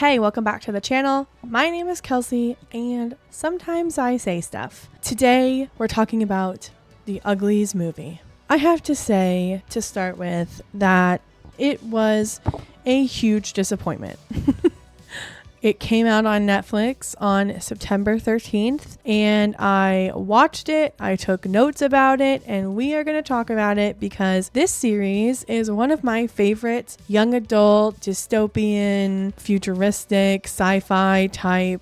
Hey, welcome back to the channel. My name is Kelsey, and sometimes I say stuff. Today, we're talking about the Uglies movie. I have to say, to start with, that it was a huge disappointment. It came out on Netflix on September 13th, and I watched it, I took notes about it, and we are going to talk about it because this series is one of my favorite young adult, dystopian, futuristic, sci-fi type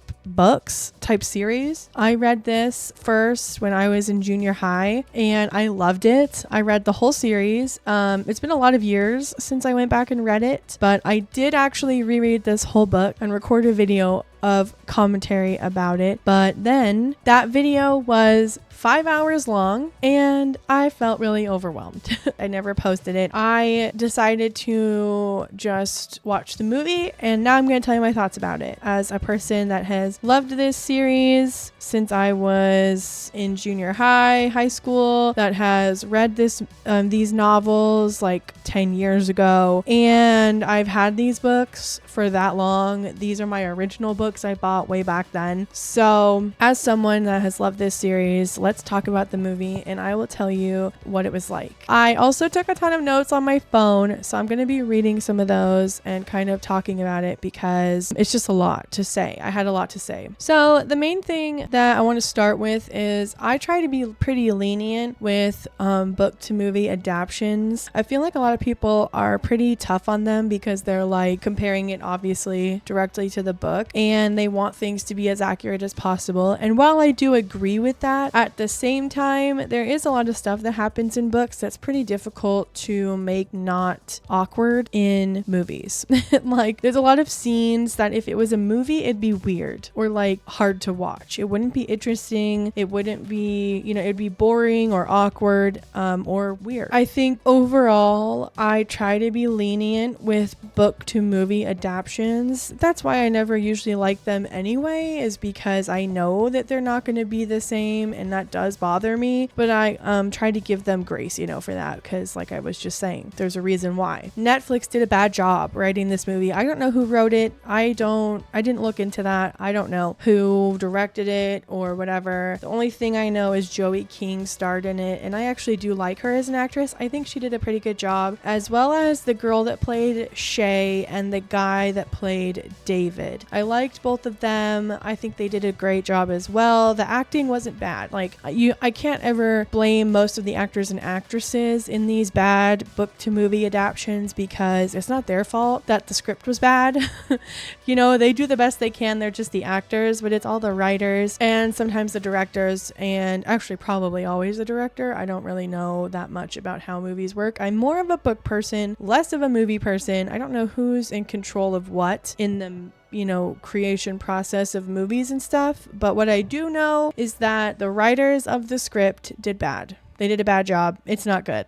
series. I read this first when I was in junior high and I loved it. I read the whole series. It's been a lot of years since I went back and read it, but I did actually reread this whole book and record a video of commentary about it. But then that video was 5 hours long and I felt really overwhelmed. I never posted it. I decided to just watch the movie, and now I'm going to tell you my thoughts about it. As a person that has loved this series since I was in junior high school, that has read these novels like 10 years ago, and I've had these books for that long. These are my original books I bought way back then. So as someone that has loved this series, let's talk about the movie and I will tell you what it was like. I also took a ton of notes on my phone, so I'm going to be reading some of those and kind of talking about it because it's just a lot to say. I had a lot to say. So the main thing that I want to start with is I try to be pretty lenient with book to movie adaptations. I feel like a lot of people are pretty tough on them because they're like comparing it obviously directly to the book and they want things to be as accurate as possible. And while I do agree with that, at the same time, there is a lot of stuff that happens in books that's pretty difficult to make not awkward in movies. Like there's a lot of scenes that if it was a movie, it'd be weird or like hard to watch. It wouldn't be interesting. It wouldn't be, it'd be boring or awkward or weird. I think overall, I try to be lenient with book to movie adaptions. That's why I never usually like them anyway, is because I know that they're not going to be the same, and that does bother me, but I try to give them grace, for that, because like I was just saying, there's a reason why. Netflix did a bad job writing this movie. I don't know who wrote it. I didn't look into that. I don't know who directed it or whatever. The only thing I know is Joey King starred in it, and I actually do like her as an actress. I think she did a pretty good job, as well as the girl that played Shay and the guy that played David. I liked both of them. I think they did a great job as well. The acting wasn't bad. Like I can't ever blame most of the actors and actresses in these bad book to movie adaptations because it's not their fault that the script was bad. They do the best they can. They're just the actors, but it's all the writers and sometimes the directors, and actually probably always the director. I don't really know that much about how movies work. I'm more of a book person, less of a movie person. I don't know who's in control of what in the creation process of movies and stuff. But what I do know is that the writers of the script did bad. They did a bad job. It's not good.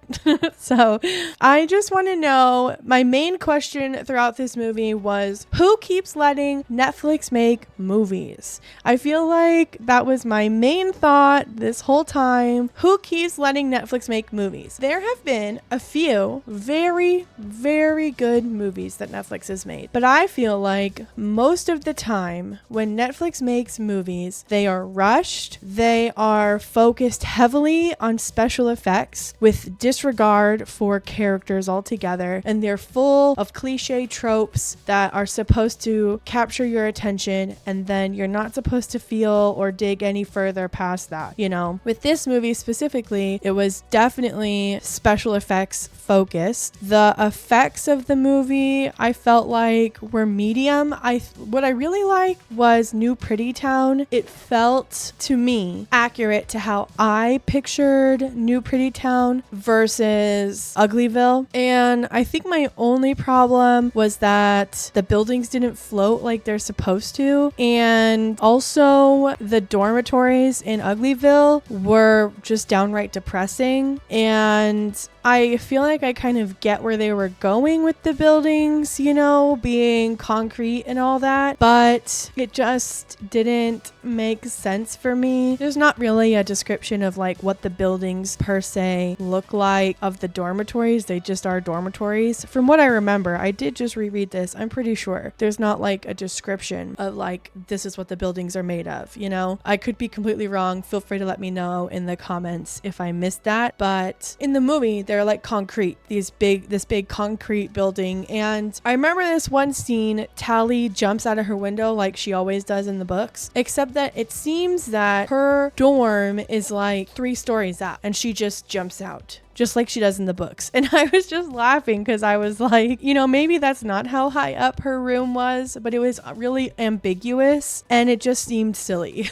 So I just want to know, my main question throughout this movie was, who keeps letting Netflix make movies? I feel like that was my main thought this whole time. Who keeps letting Netflix make movies? There have been a few very, very good movies that Netflix has made, but I feel like most of the time when Netflix makes movies, they are rushed. They are focused heavily on special effects with disregard for characters altogether, and they're full of cliche tropes that are supposed to capture your attention, and then you're not supposed to feel or dig any further past that. With this movie specifically, it was definitely special effects focused. The effects of the movie I felt like were medium. What I really liked was New Pretty Town. It felt to me accurate to how I pictured New Pretty Town versus Uglyville. And I think my only problem was that the buildings didn't float like they're supposed to. And also the dormitories in Uglyville were just downright depressing. And I feel like I kind of get where they were going with the buildings, you know, being concrete and all that, but it just didn't make sense for me. There's not really a description of like what the buildings per se look like of the dormitories. They just are dormitories. From what I remember, I did just reread this. I'm pretty sure there's not like a description of like, this is what the buildings are made of, you know? I could be completely wrong. Feel free to let me know in the comments if I missed that. But in the movie, they're like concrete, this big concrete building. And I remember this one scene, Tally jumps out of her window like she always does in the books, except that it seems that her dorm is like 3 stories up and she just jumps out, just like she does in the books. And I was just laughing because I was like, you know, maybe that's not how high up her room was, but it was really ambiguous and it just seemed silly.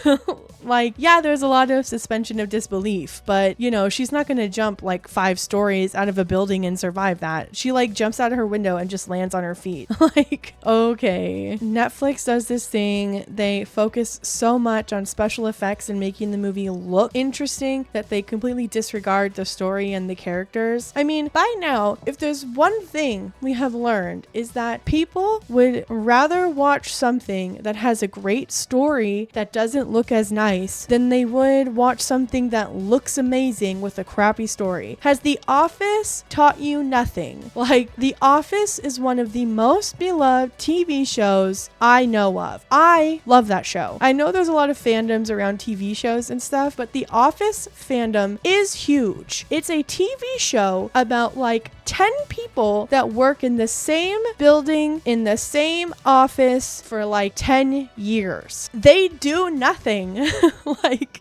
Like, yeah, there's a lot of suspension of disbelief, but you know, she's not going to jump like 5 stories out of a building and survive that. She like jumps out of her window and just lands on her feet. Like, okay. Netflix does this thing. They focus so much on special effects and making the movie look interesting that they completely disregard the story and the characters. I mean, by now, if there's one thing we have learned is that people would rather watch something that has a great story that doesn't look as nice than they would watch something that looks amazing with a crappy story. Has The Office taught you nothing? Like, The Office is one of the most beloved TV shows I know of. I love that show. I know there's a lot of fandoms around TV shows and stuff, but The Office fandom is huge. It's a TV show about like 10 people that work in the same building, in the same office for like 10 years. They do nothing. Like,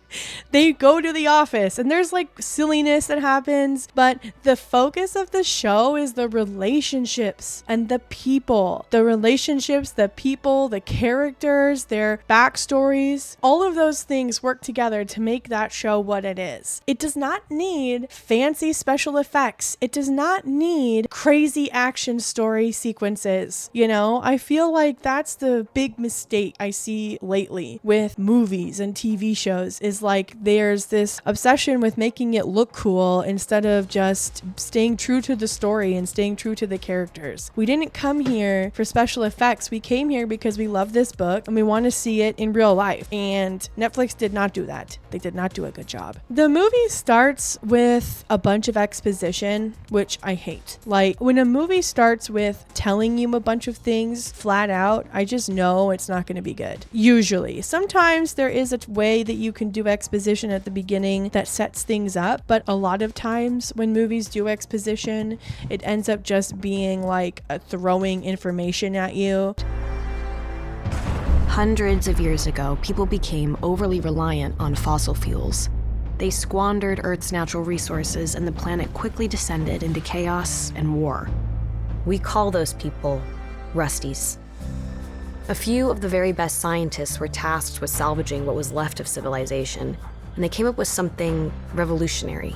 they go to the office and there's like silliness that happens, but the focus of the show is the relationships and the people. The relationships, the people, the characters, their backstories, all of those things work together to make that show what it is. It does not need fancy special effects. It does not need crazy action story sequences. You know, I feel like that's the big mistake I see lately with movies and TV shows, is like there's this obsession with making it look cool instead of just staying true to the story and staying true to the characters. We didn't come here for special effects. We came here because we love this book and we want to see it in real life. And Netflix did not do that. They did not do a good job. The movie starts with a bunch of exposition, which I hate. Like, when a movie starts with telling you a bunch of things flat out, I just know it's not going to be good. Usually. Sometimes there is a way that you can do exposition at the beginning that sets things up, but a lot of times when movies do exposition, it ends up just being like throwing information at you. Hundreds of years ago, people became overly reliant on fossil fuels. They squandered Earth's natural resources, and the planet quickly descended into chaos and war. We call those people Rusties. A few of the very best scientists were tasked with salvaging what was left of civilization, and they came up with something revolutionary.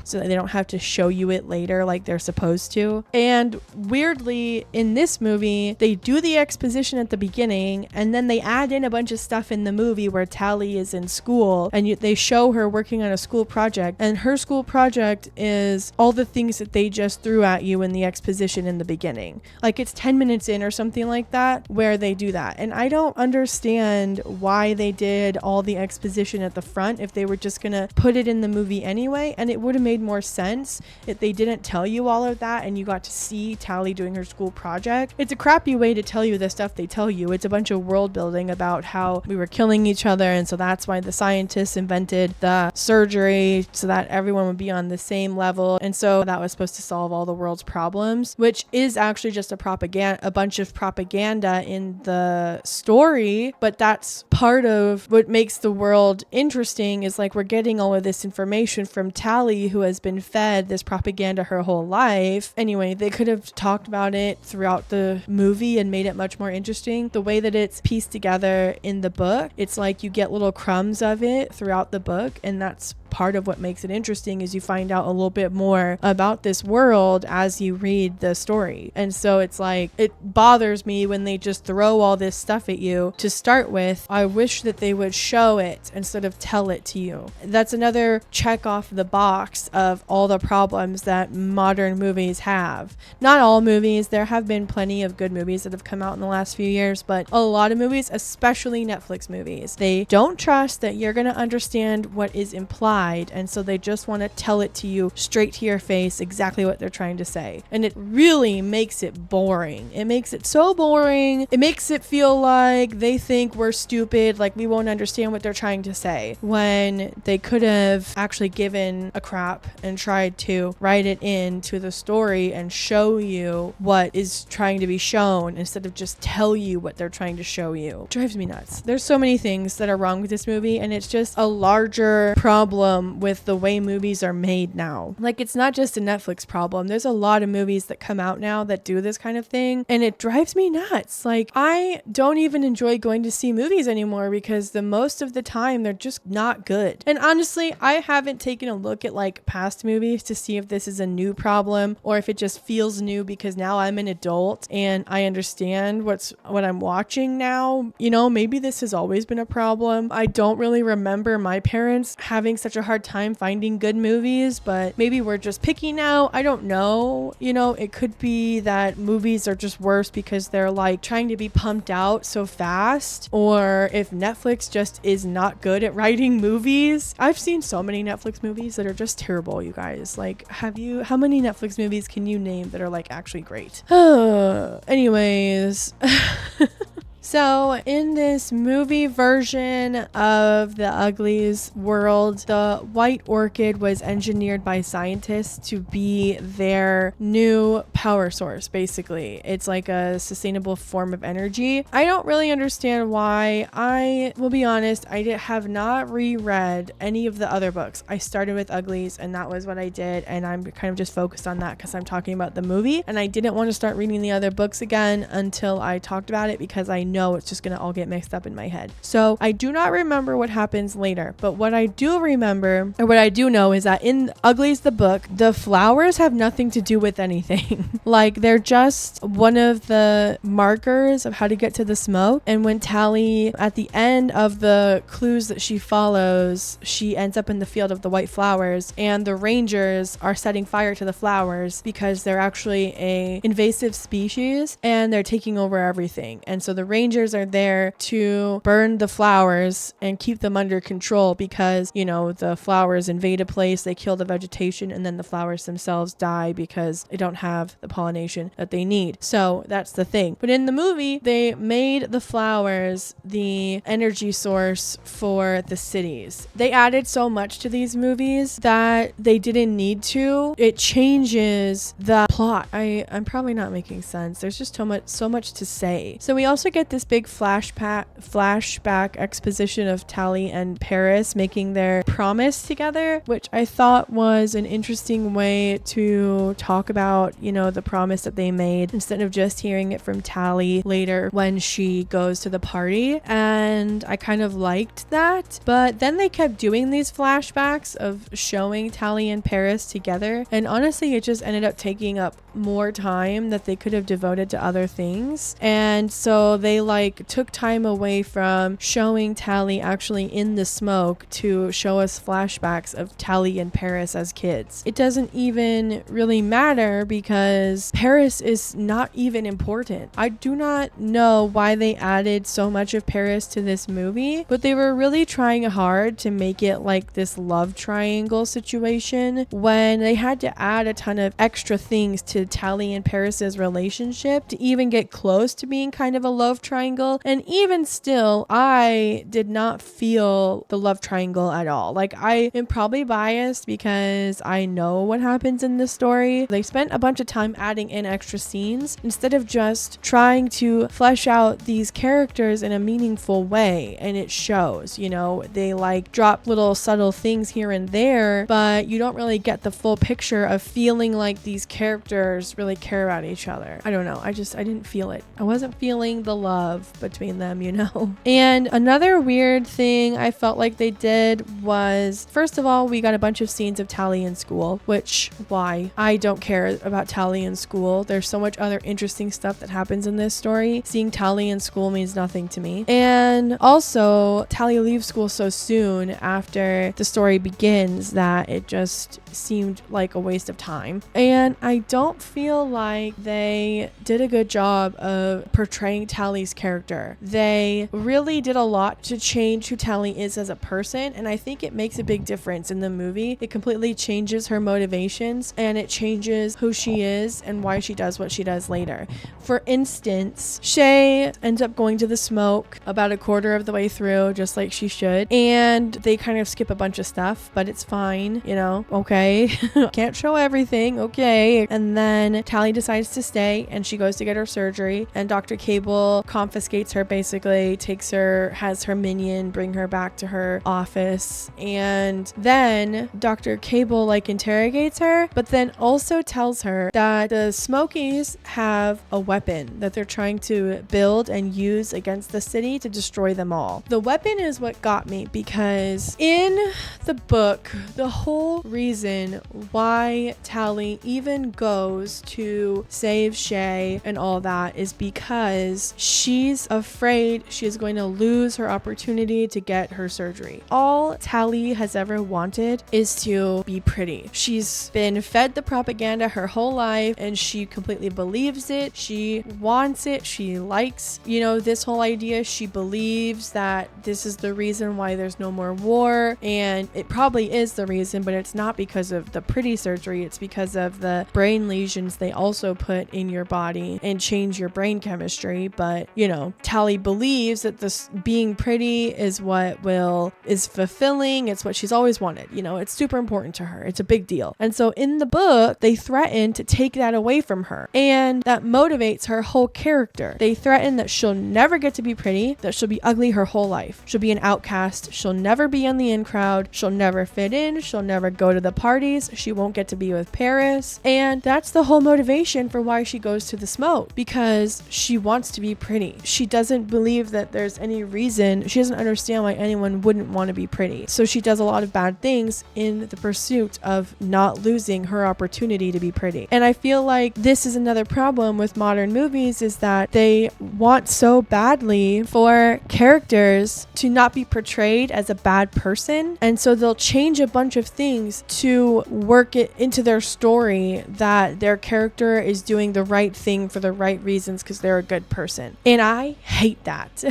So that they don't have to show you it later like they're supposed to. And weirdly, in this movie, they do the exposition at the beginning and then they add in a bunch of stuff in the movie where Tally is in school and they show her working on a school project, and her school project is all the things that they just threw at you in the exposition in the beginning. Like, it's 10 minutes in or something like that where they do that. And I don't understand why they did all the exposition at the front if they were just gonna put it in the movie anyway, and it would have made more sense if they didn't tell you all of that and you got to see Tally doing her school project. It's a crappy way to tell you the stuff they tell you. It's a bunch of world building about how we were killing each other, and so that's why the scientists invented the surgery so that everyone would be on the same level, and so that was supposed to solve all the world's problems, which is actually just a bunch of propaganda in the story. But that's part of what makes the world interesting, is like we're getting all of this information from Tally, who has been fed this propaganda her whole life. Anyway, they could have talked about it throughout the movie and made it much more interesting. The way that it's pieced together in the book, it's like you get little crumbs of it throughout the book, and that's part of what makes it interesting is you find out a little bit more about this world as you read the story. And so it's like, it bothers me when they just throw all this stuff at you to start with. I wish that they would show it instead of tell it to you. That's another check off the box of all the problems that modern movies have. Not all movies, there have been plenty of good movies that have come out in the last few years, but a lot of movies, especially Netflix movies, they don't trust that you're going to understand what is implied, and so they just want to tell it to you straight to your face exactly what they're trying to say. And it really makes it boring. It makes it so boring. It makes it feel like they think we're stupid, like we won't understand what they're trying to say, when they could have actually given a crap and tried to write it into the story and show you what is trying to be shown instead of just tell you what they're trying to show you. It drives me nuts. There's so many things that are wrong with this movie, and it's just a larger problem with the way movies are made now. Like, it's not just a Netflix problem. There's a lot of movies that come out now that do this kind of thing, and it drives me nuts. Like, I don't even enjoy going to see movies anymore because the most of the time they're just not good. And honestly, I haven't taken a look at like past movies to see if this is a new problem or if it just feels new because now I'm an adult and I understand what I'm watching now. You know, maybe this has always been a problem. I don't really remember my parents having such a hard time finding good movies, but maybe we're just picky now. I don't know. You know, it could be that movies are just worse because they're like trying to be pumped out so fast, or if Netflix just is not good at writing movies. I've seen so many Netflix movies that are just terrible, you guys. Like, how many Netflix movies can you name that are like actually great? Anyways. So in this movie version of the Uglies world, the white orchid was engineered by scientists to be their new power source, basically. It's like a sustainable form of energy. I don't really understand why. I will be honest, I have not reread any of the other books. I started with Uglies and that was what I did, and I'm kind of just focused on that because I'm talking about the movie, and I didn't want to start reading the other books again until I talked about it because I know it's just gonna all get mixed up in my head. So I do not remember what happens later, but what I do remember, or what I do know, is that in Uglies the book, the flowers have nothing to do with anything. Like, they're just one of the markers of how to get to the smoke. And when Tally, at the end of the clues that she follows, she ends up in the field of the white flowers, and the rangers are setting fire to the flowers because they're actually a invasive species and they're taking over everything. And so the rangers are there to burn the flowers and keep them under control because, you know, the flowers invade a place, they kill the vegetation, and then the flowers themselves die because they don't have the pollination that they need. So that's the thing. But in the movie, they made the flowers the energy source for the cities. They added so much to these movies that they didn't need to. It changes the plot. I'm probably not making sense. There's just so much to say. So we also get this big flashback exposition of Tally and Paris making their promise together, which I thought was an interesting way to talk about, you know, the promise that they made instead of just hearing it from Tally later when she goes to the party. And I kind of liked that, but then they kept doing these flashbacks of showing Tally and Paris together, and honestly it just ended up taking up more time that they could have devoted to other things. And so they like took time away from showing Tally actually in the smoke to show us flashbacks of Tally and Paris as kids. It doesn't even really matter because Paris is not even important. I do not know why they added so much of Paris to this movie, but they were really trying hard to make it like this love triangle situation when they had to add a ton of extra things to Tally and Paris's relationship to even get close to being kind of a love triangle. And even still, I did not feel the love triangle at all. Like, I am probably biased because I know what happens in this story. They spent a bunch of time adding in extra scenes instead of just trying to flesh out these characters in a meaningful way, and it shows. You know, they like drop little subtle things here and there, but you don't really get the full picture of feeling like these characters really care about each other. I don't know. I didn't feel it. I wasn't feeling the love love between them, you know? And another weird thing I felt like they did was, first of all, we got a bunch of scenes of Tally in school, which, why? I don't care about Tally in school. There's so much other interesting stuff that happens in this story. Seeing Tally in school means nothing to me. And also, Tally leaves school so soon after the story begins that it just seemed like a waste of time. And I don't feel like they did a good job of portraying Tally's character. They really did a lot to change who Tally is as a person, and I think it makes a big difference in the movie. It completely changes her motivations, and it changes who she is and why she does what she does later. For instance, Shay ends up going to the smoke about a quarter of the way through, just like she should, and they kind of skip a bunch of stuff, but it's fine, you know, okay. Can't show everything, okay. And then Tally decides to stay, and she goes to get her surgery, and Dr. Cable confiscates her, basically has her minion bring her back to her office, and then Dr. Cable interrogates her, but then also tells her that the Smokies have a weapon that they're trying to build and use against the city to destroy them all. The weapon is what got me, because in the book, the whole reason why Tally even goes to save Shay and all that is because she's afraid she's going to lose her opportunity to get her surgery. All Tally has ever wanted is to be pretty. She's been fed the propaganda her whole life, and she completely believes it. She wants it. She likes, this whole idea. She believes that this is the reason why there's no more war, and it probably is the reason, but it's not because of the pretty surgery. It's because of the brain lesions they also put in your body and change your brain chemistry. But Tally believes that this being pretty is what is fulfilling. It's what she's always wanted. It's super important to her. It's a big deal. And so in the book, they threaten to take that away from her, and that motivates her whole character. They threaten that she'll never get to be pretty, that she'll be ugly her whole life. She'll be an outcast. She'll never be in the in crowd. She'll never fit in. She'll never go to the parties. She won't get to be with Paris. And that's the whole motivation for why she goes to the smoke, because she wants to be pretty. She doesn't believe that there's any reason. She doesn't understand why anyone wouldn't want to be pretty. So she does a lot of bad things in the pursuit of not losing her opportunity to be pretty. And I feel like this is another problem with modern movies, is that they want so badly for characters to not be portrayed as a bad person. And so they'll change a bunch of things to work it into their story that their character is doing the right thing for the right reasons because they're a good person. And I hate that.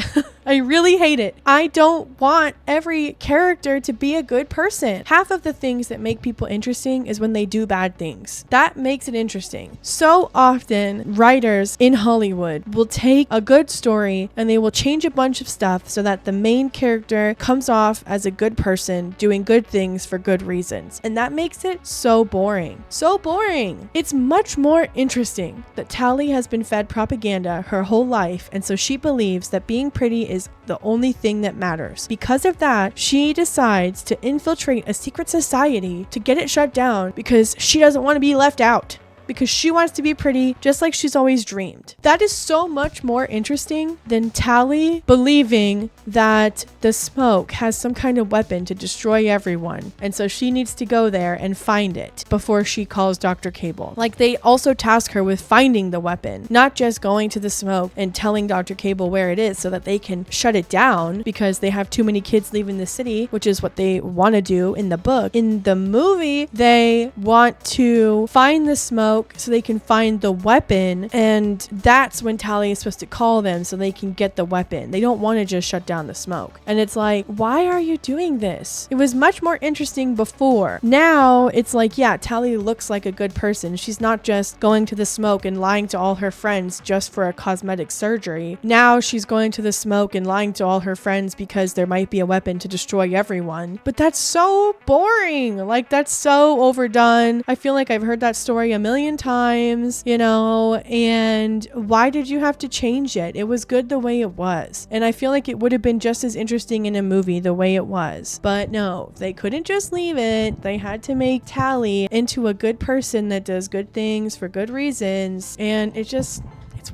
I really hate it. I don't want every character to be a good person. Half of the things that make people interesting is when they do bad things. That makes it interesting. So often, writers in Hollywood will take a good story and they will change a bunch of stuff so that the main character comes off as a good person doing good things for good reasons. And that makes it so boring. So boring. It's much more interesting that Tally has been fed propaganda her whole life, and so she believes that being pretty is the only thing that matters. Because of that, she decides to infiltrate a secret society to get it shut down because she doesn't want to be left out. Because she wants to be pretty just like she's always dreamed. That is so much more interesting than Tally believing that the smoke has some kind of weapon to destroy everyone. And so she needs to go there and find it before she calls Dr. Cable. They also task her with finding the weapon, not just going to the smoke and telling Dr. Cable where it is so that they can shut it down because they have too many kids leaving the city, which is what they want to do in the book. In the movie, they want to find the smoke so they can find the weapon, and that's when Tally is supposed to call them so they can get the weapon. They don't want to just shut down the smoke. And it's like, why are you doing this? It was much more interesting before. Now it's like, yeah, Tally looks like a good person. She's not just going to the smoke and lying to all her friends just for a cosmetic surgery. Now she's going to the smoke and lying to all her friends because there might be a weapon to destroy everyone. But that's so boring. That's so overdone. I feel like I've heard that story a million times, and why did you have to change it? It was good the way it was. And I feel like it would have been just as interesting in a movie the way it was. But no, they couldn't just leave it. They had to make Tally into a good person that does good things for good reasons. And it's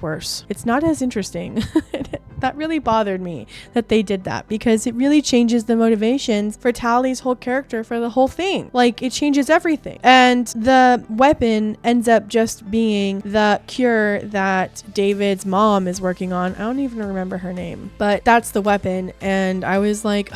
worse. It's not as interesting. that really bothered me that they did that, because it really changes the motivations for Tally's whole character for the whole thing. Like, it changes everything. And the weapon ends up just being the cure that David's mom is working on. I don't even remember her name, but that's the weapon. And I was like,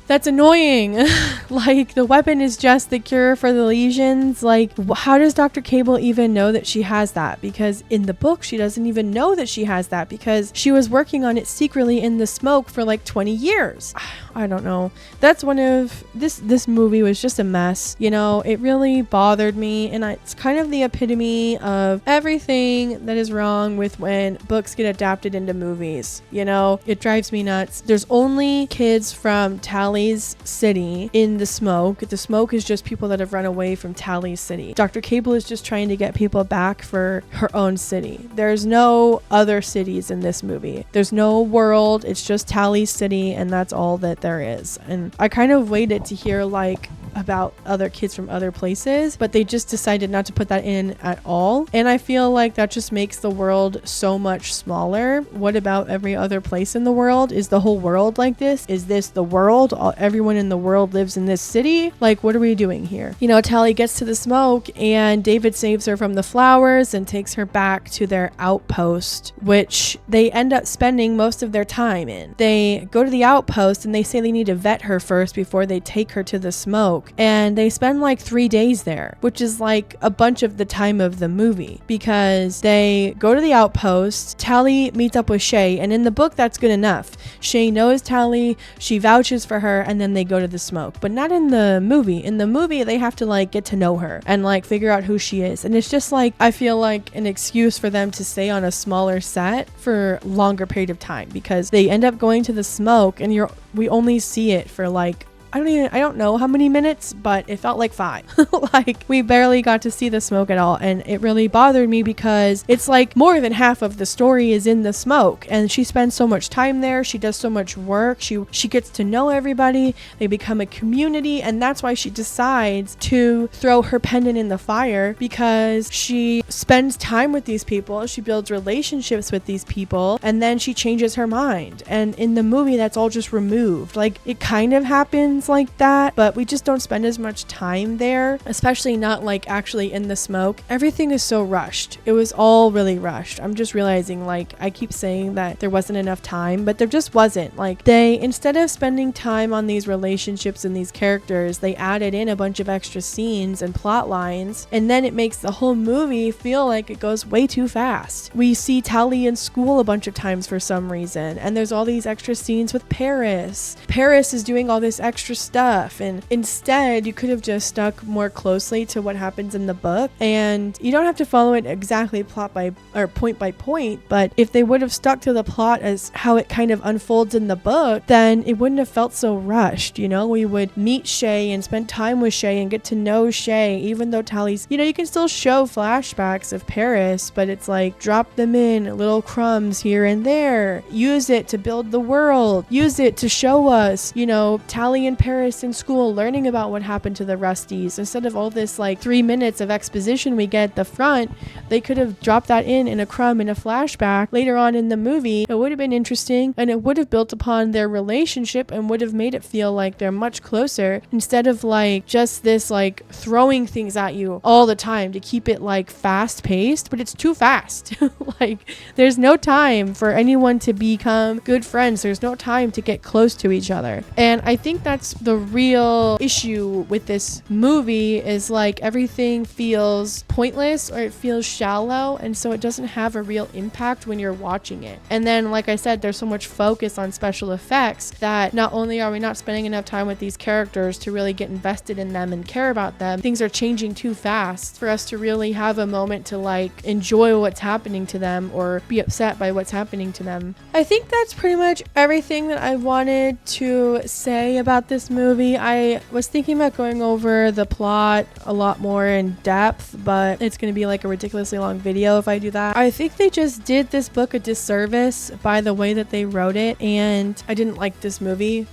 that's annoying. Like, the weapon is just the cure for the lesions. Like, how does Dr. Cable even know that she has that? Because in the book, she doesn't even know that she has that, because she was working on it secretly in the smoke for like 20 years. I don't know. That's one of this movie was just a mess. You know, it really bothered me, and it's kind of the epitome of everything that is wrong with when books get adapted into movies. You know, it drives me nuts. There's only kids from Tally's city in the smoke. The smoke is just people that have run away from Tally's city. Dr. Cable is just trying to get people back for her own city. There's no other cities in this movie. There's no world. It's just Tally's city, and that's all that there is. And I kind of waited to hear like about other kids from other places, but they just decided not to put that in at all. And I feel like that just makes the world so much smaller. What about every other place in the world? Is the whole world like this? Is this the world? Everyone in the world lives in this city? Like, what are we doing here? You know, Tally gets to the smoke and David saves her from the flowers and takes her back to their outpost, which they end up spending most of their time in. They go to the outpost and they say they need to vet her first before they take her to the smoke. And they spend like 3 days there, which is like a bunch of the time of the movie, because they go to the outpost. Tally meets up with Shay, and in the book that's good enough. Shay knows Tally, she vouches for her, and then they go to the smoke. But not in the movie. In the movie, they have to like get to know her and like figure out who she is. And it's just like, I feel like an excuse for them to stay on a smaller set for longer period of time, because they end up going to the smoke and we only see it for like, I don't know how many minutes, but it felt like 5. Like, we barely got to see the smoke at all, and it really bothered me because it's like more than half of the story is in the smoke, and she spends so much time there. She does so much work. She gets to know everybody. They become a community, and that's why she decides to throw her pendant in the fire, because she spends time with these people. She builds relationships with these people, and then she changes her mind. And in the movie, that's all just removed. Like, it kind of happens like that, but we just don't spend as much time there, especially not like actually in the smoke. Everything is so rushed. It was all really rushed. I'm just realizing, like, I keep saying that there wasn't enough time, but there just wasn't. Like, they, instead of spending time on these relationships and these characters, they added in a bunch of extra scenes and plot lines, and then it makes the whole movie feel like it goes way too fast. We see Tally in school a bunch of times for some reason, and there's all these extra scenes with Paris. Paris is doing all this extra stuff, and instead you could have just stuck more closely to what happens in the book, and you don't have to follow it exactly point by point, but if they would have stuck to the plot as how it kind of unfolds in the book, then it wouldn't have felt so rushed. You know, we would meet Shay and spend time with Shay and get to know Shay, even though Tally's, you know, you can still show flashbacks of Paris, but it's like, drop them in little crumbs here and there, use it to build the world, use it to show us, you know, Tally and Paris in school learning about what happened to the Rusties. Instead of all this like 3 minutes of exposition we get at the front, they could have dropped that in a crumb in a flashback later on in the movie. It would have been interesting, and it would have built upon their relationship and would have made it feel like they're much closer, instead of like just this like throwing things at you all the time to keep it like fast paced, but it's too fast. Like, there's no time for anyone to become good friends. There's no time to get close to each other. And I think that's the real issue with this movie, is like everything feels pointless or it feels shallow, and so it doesn't have a real impact when you're watching it. And then, like I said, there's so much focus on special effects that not only are we not spending enough time with these characters to really get invested in them and care about them, things are changing too fast for us to really have a moment to like enjoy what's happening to them or be upset by what's happening to them. I think that's pretty much everything that I wanted to say about this this movie. I was thinking about going over the plot a lot more in depth, but it's going to be like a ridiculously long video if I do that. I think they just did this book a disservice by the way that they wrote it, and I didn't like this movie.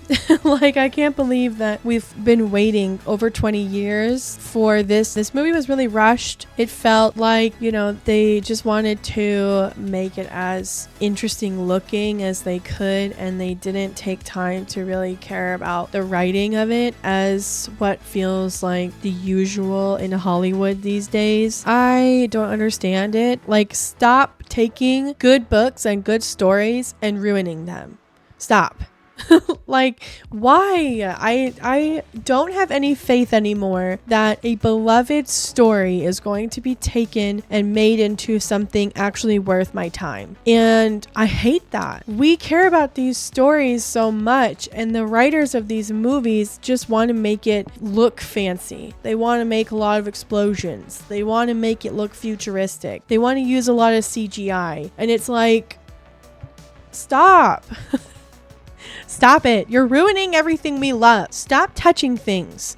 Like, I can't believe that we've been waiting over 20 years for this. This movie was really rushed. It felt like, you know, they just wanted to make it as interesting looking as they could, and they didn't take time to really care about the writing of it as what feels like the usual in Hollywood these days. I don't understand it. Like, stop taking good books and good stories and ruining them. Stop. Like, why? I don't have any faith anymore that a beloved story is going to be taken and made into something actually worth my time. And I hate that. We care about these stories so much, and the writers of these movies just want to make it look fancy. They want to make a lot of explosions. They want to make it look futuristic. They want to use a lot of CGI. And it's like, stop. Stop it. You're ruining everything we love. Stop touching things.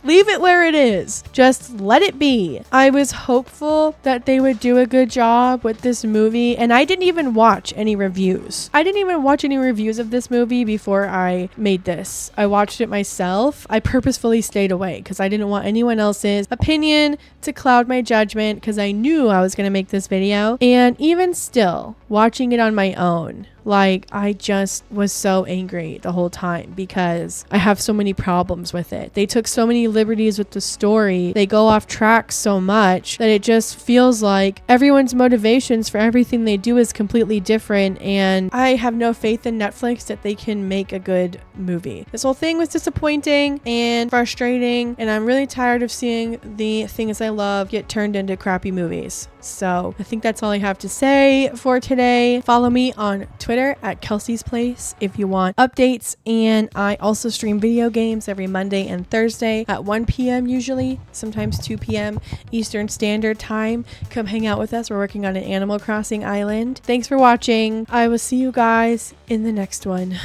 Leave it where it is. Just let it be. I was hopeful that they would do a good job with this movie, and I didn't even watch any reviews. I didn't even watch any reviews of this movie before I made this. I watched it myself. I purposefully stayed away because I didn't want anyone else's opinion to cloud my judgment because I knew I was going to make this video. And even still, watching it on my own, like, I just was so angry the whole time because I have so many problems with it. They took so many liberties with the story. They go off track so much that it just feels like everyone's motivations for everything they do is completely different. And I have no faith in Netflix that they can make a good movie. This whole thing was disappointing and frustrating, and I'm really tired of seeing the things I love get turned into crappy movies. So I think that's all I have to say for today. Follow me on Twitter at Kelsey's Place if you want updates, and I also stream video games every Monday and Thursday at 1 p.m. usually, sometimes 2 p.m. Eastern Standard Time. Come hang out with us. We're working on an Animal Crossing island. Thanks for watching. I will see you guys in the next one.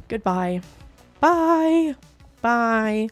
Goodbye. Bye. Bye.